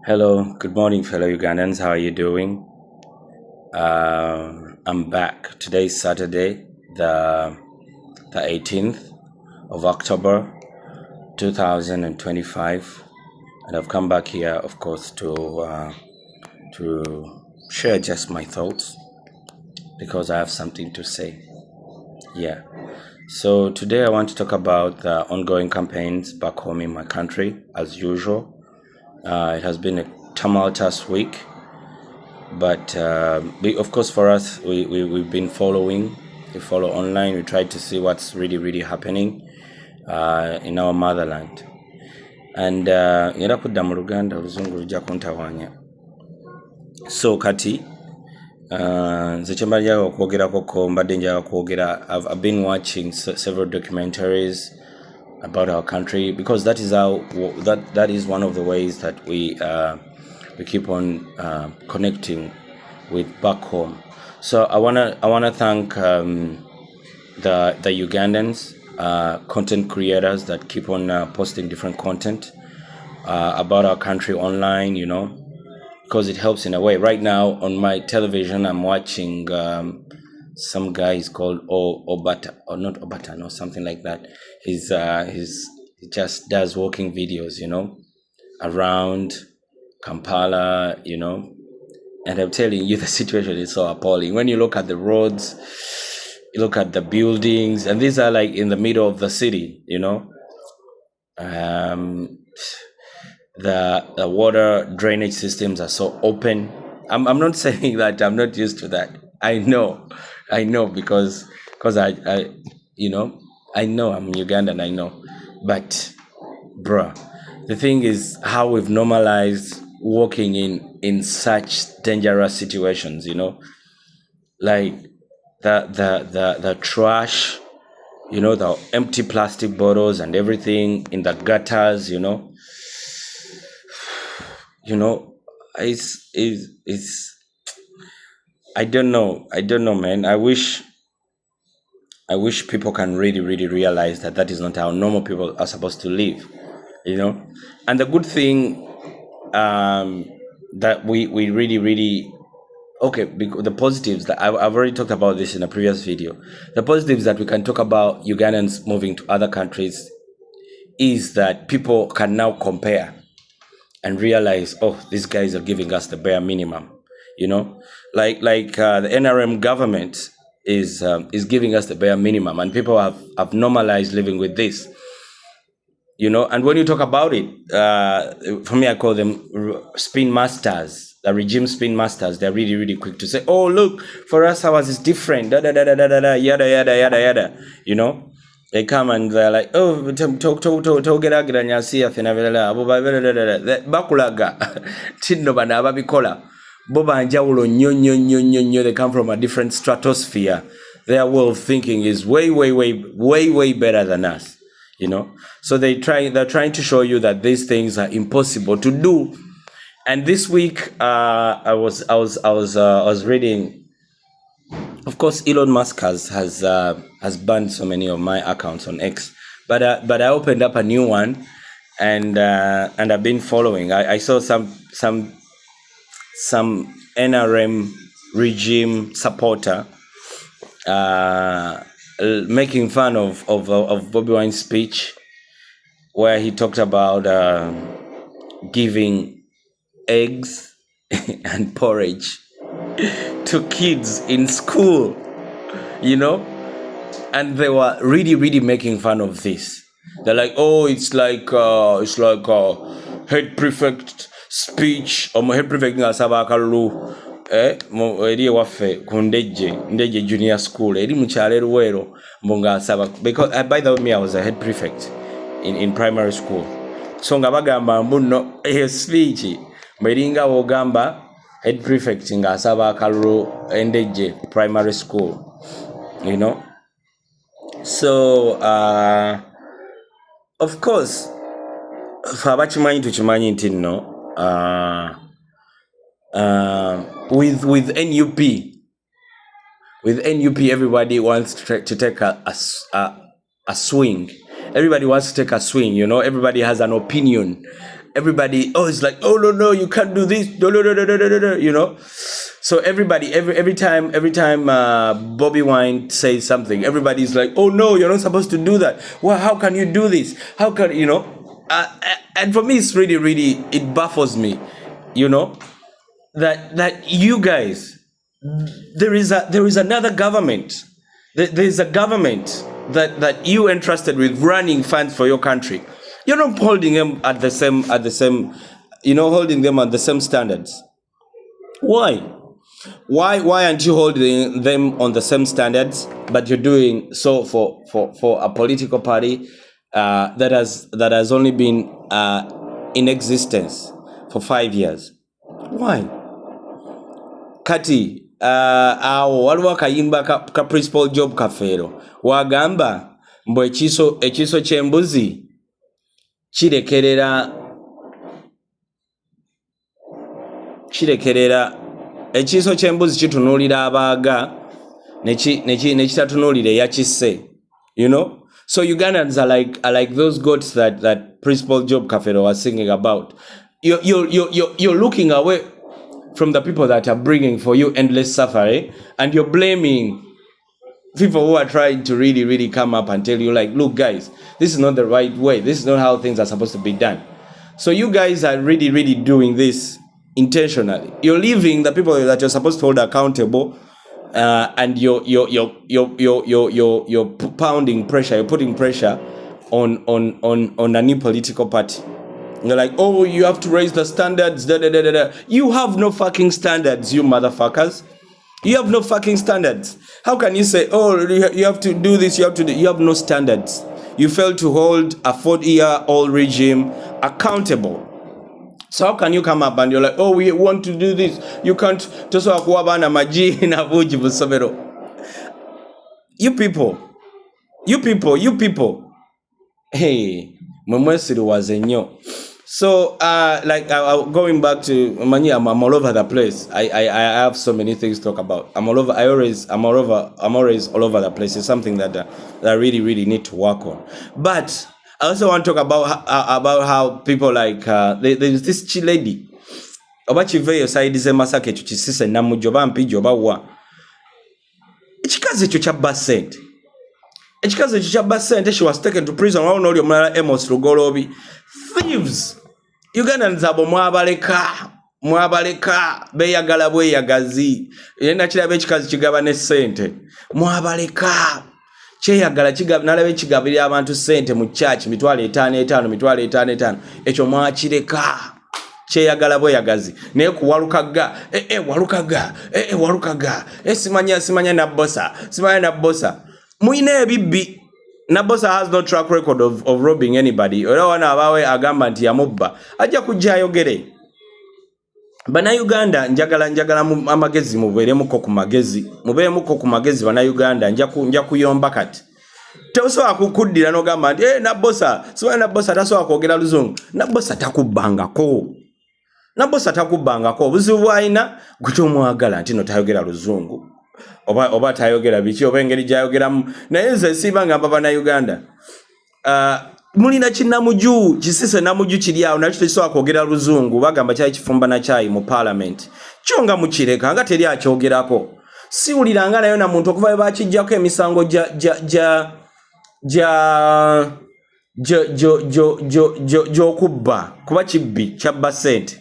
Hello, good morning, fellow Ugandans. How are you doing? I'm back. Today's Saturday, the 18th of October, 2025, and I've come back here, of course, to share just my thoughts because I have something to say. Yeah. So today I want to talk about the ongoing campaigns back home in my country, as usual. It has been a tumultuous week. But of course, for us, we've been following. We follow online. We try to see what's really happening in our motherland. And ngenda kudda mu Luganda oluzungu lujja kuntawanya. So kati nze kye mbaddira okwogerako mbadde njagala kwogera. I've been watching several documentaries about our country because that is how that is one of the ways that we keep on connecting with back home. So I wanna thank the Ugandans, content creators that keep on posting different content about our country online, because it helps in a way. Right now on my television, I'm watching some guy is called Obata, or not Obata, no, something like that. He just does walking videos, around Kampala, and I'm telling you, the situation is so appalling. When you look at the roads, you look at the buildings, and these are like in the middle of the city, the water drainage systems are so open. I'm not saying that I'm not used to that. I know because I I know I'm Ugandan, I know, but bruh, the thing is how we've normalized walking in such dangerous situations, like the trash, the empty plastic bottles and everything in the gutters, it's I don't know, man. I wish people can really realize that is not how normal people are supposed to live, and the good thing that we really okay, because the positives that I've already talked about this in a previous video. The positives that we can talk about Ugandans moving to other countries is that people can now compare and realize, oh, these guys are giving us the bare minimum, like the NRM government is giving us the bare minimum, and people have normalized living with this. And when you talk about it, for me, I call them spin masters, the regime spin masters. They're really quick to say, oh, look, for us, ours is different, yada. They come and they're like, oh, togeragiranya siyafe nabirala abo bakulaga tinno bano ababikola bo banjawulo nnyo. They come from a different stratosphere. Their way of thinking is way better than us. So they're trying to show you that these things are impossible to do. And this week, I was reading. Of course, Elon Musk has banned so many of my accounts on X, but I opened up a new one, and I've been following. I saw some NRM regime supporter making fun of Bobby Wine's speech, where he talked about giving eggs and porridge to kids in school, and they were really making fun of this. They're like, oh, it's like head prefect speech, or head prefect ngasaba akalulu eri ewaffe ku Ndejje junior school eri mu kyalo Luweero mbu ngasaba, because by the way, me, I was a head prefect in primary school. So nga bagamba mbu no speech mberinga wogamba head prefect ngasaba akalulu Ndejje primary school, so of course fe abakimanyi tukimanyi nti nno with NUP everybody wants to take a swing. Everybody wants to take a swing, everybody has an opinion everybody, oh, it's like, oh no, you can't do this, you know. So everybody, every time Bobby Wine says something, everybody's like, oh no, you're not supposed to do that. Well, how can you do this? How can you know? And for me, it's really it baffles me, you know, that you guys, there is another government. There is a government that you entrusted with running funds for your country. You're not holding them at the same, you know, holding them at the same standards. Why aren't you holding them on the same standards, but you're doing so for a political party that has only been in existence for 5 years? Why? Kati awo waliwo akayimba ka Principal Job Kafeero wagamba mbu ekiso ky'embuzi kirekerera ekiso ky'embuzi kitunuulira abaaga nekitatunuulira eyakisse, you know. So Ugandans are like those goats that Principal Job Kafeero was singing about. You're looking away from the people that are bringing for you endless suffering, and you're blaming people who are trying to really come up and tell you, like, look guys, this is not the right way, this is not how things are supposed to be done. So you guys are really doing this intentionally. You're leaving the people that you're supposed to hold accountable, and you're pounding pressure, you're putting pressure on a new political party. You're like, oh, you have to raise the standards. You have no fucking standards, you motherfuckers. You have no fucking standards. How can you say, oh, you have to do this, you have no standards? You fail to hold a 40-year-old regime accountable. So how can you come up and you're like, oh, we want to do this? You can't. You people. Hey, Mwesiru was a nyo. So, going back to Mani, I'm all over the place. I have so many things to talk about. I'm always all over the place. It's something that I really need to work on. But I also want to talk about how people like there's this chi lady. Oba chiveyo side ze masake chuchisise namujoba mpijo bawa. Chikaze chucha basent. Echikaze chucha basent. She was taken to prison. Wao noli omulala Amos Rugolobi. Thieves. Ugandans abo mwabaleka beyagala bweyagazi. Yenda kirabe chikaze kigaba ne sente. Mwabaleka. Cheyagala kigaba nalabe kigabira abantu sente mu church mitwale 5 ekyo mwakireka. Cheyagala bweyagazi naye kuwalukaga walukaga simanya na bossa muine ebibbi. Nabosa has no track record of robbing anybody. Ora wana abawe agamba nti yamubba ajja kujja ayogere. Bana Uganda njagala amagezi muberemuko ku magezi bana Uganda nja kuyomba kati. Teoso akukuddira no gamba nti Nabosa taso akwogera luzungu. Nabosa takubangako buzibu bwayina gwe omwagala nti no tayogera luzungu. Oba tayogera biki oba engeri gyayogeramu naye nze siba ngamba bana Uganda mulina kinnamuju kisise namuju kiri awo nakyo tekisobola kwogera luzungu bagamba kyali kifumba na kyayi mu parliament kyonga mukireka nga teri akyogerako siwuliranga nayo na muntu okuva bakijjako emisango okubba kuba kibbi kyabba sente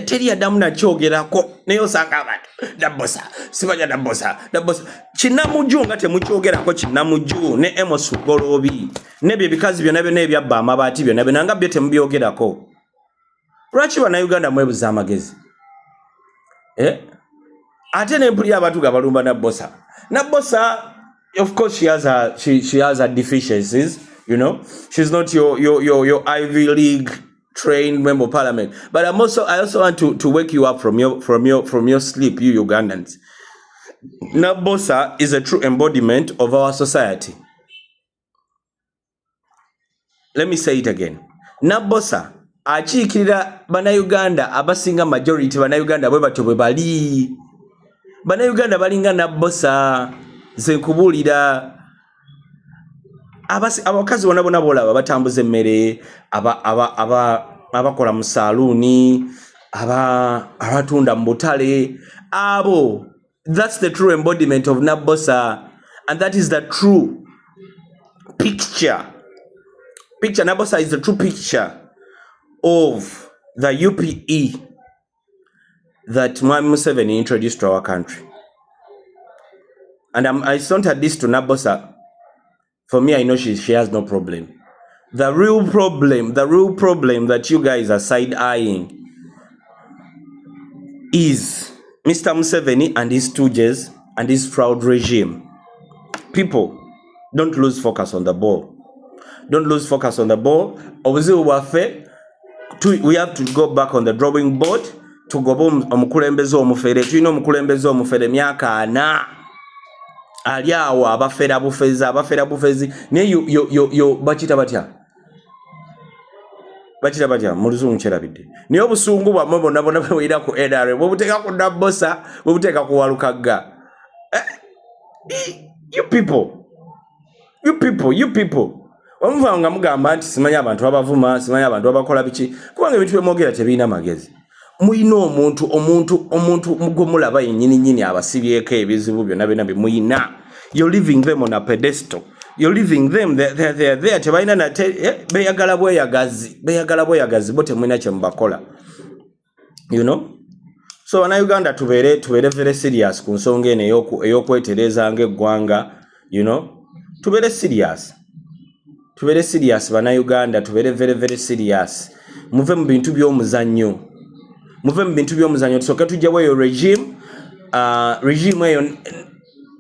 teri adamu na kyogerako naye osanga abantu Nabosa sibanya Nabosa kinnamuju nga temukyogerako kinnamuju ne Amos Rugolobi nebyo bikazi byonna ebyabba amabaati byonna nanga byo temubyogerako. Lwaki bana Uganda mwebuza amagezi ate nempuli abantu gabalumba Nabosa of course she has her deficiencies, you know. She's not your Ivy League trained member of parliament, but I also want to wake you up from your sleep, you Ugandans. Nabosa is a true embodiment of our society. Let me say it again. Nabosa achiikirira bana Uganda abasinga majority bana Uganda bwe batyo bwe bali. Bana Uganda balinga Nabosa ze nkubulira. abakazi bona bolaba batambuza emmere abakola mu saluuni abatunda mu butale abo. That's the true embodiment of Nabosa, and that is the true picture. Nabosa is the true picture of the UPE that Mwami Museveni introduced to our country. And I centered this to Nabosa. For me, I know she has no problem. The real problem that you guys are side-eyeing is Mr. Museveni and his stooges and his fraud regime. People, don't lose focus on the ball. Don't lose focus on the ball. We have to go back on the drawing board to go omukulembeze omufere. Tulina omukulembeze omufere myaka ana. Ali awo abafera bufezi ne yo bachita batya mu luzungu kyerabidde naye obusungu bwamwe bonna bweyira ku NRA bwebuteeka ku Nabosa bwebuteeka ku Walukagga. You people omuva nga mugamba nti simanyi abantu abavuma, simanyi abantu abakola biki, kubanga ebintu byemwogera tebiina magezi. Muyina omuntu mugomulaba yennyini abasibyeko ebizibu byonna bimuyina. You're leaving them on a pedestal. You're leaving them, they're there. Tebaina na beyagala bweyagazi bote mwina kye mubakola. You know? So Uganda tubere very serious ku nsonga eno ey'okwetereza ng'eggwanga. You know? Tubere serious Uganda, tubere very serious. Muve mu bintu by'omuzannyo. Tusoke tujjawo eyo regime eyo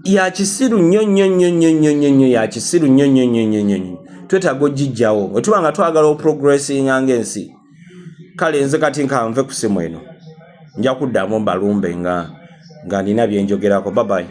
ya kisiru nnyo ya kisiru nnyo. Twetaaga ogijjawo. Bwe tuba nga twagala progressinga ng'ensi. Kale nze kati nkanve ku simu eno. Nja kuddamu mbalumbe nga nina bye njogerako. Bye bye.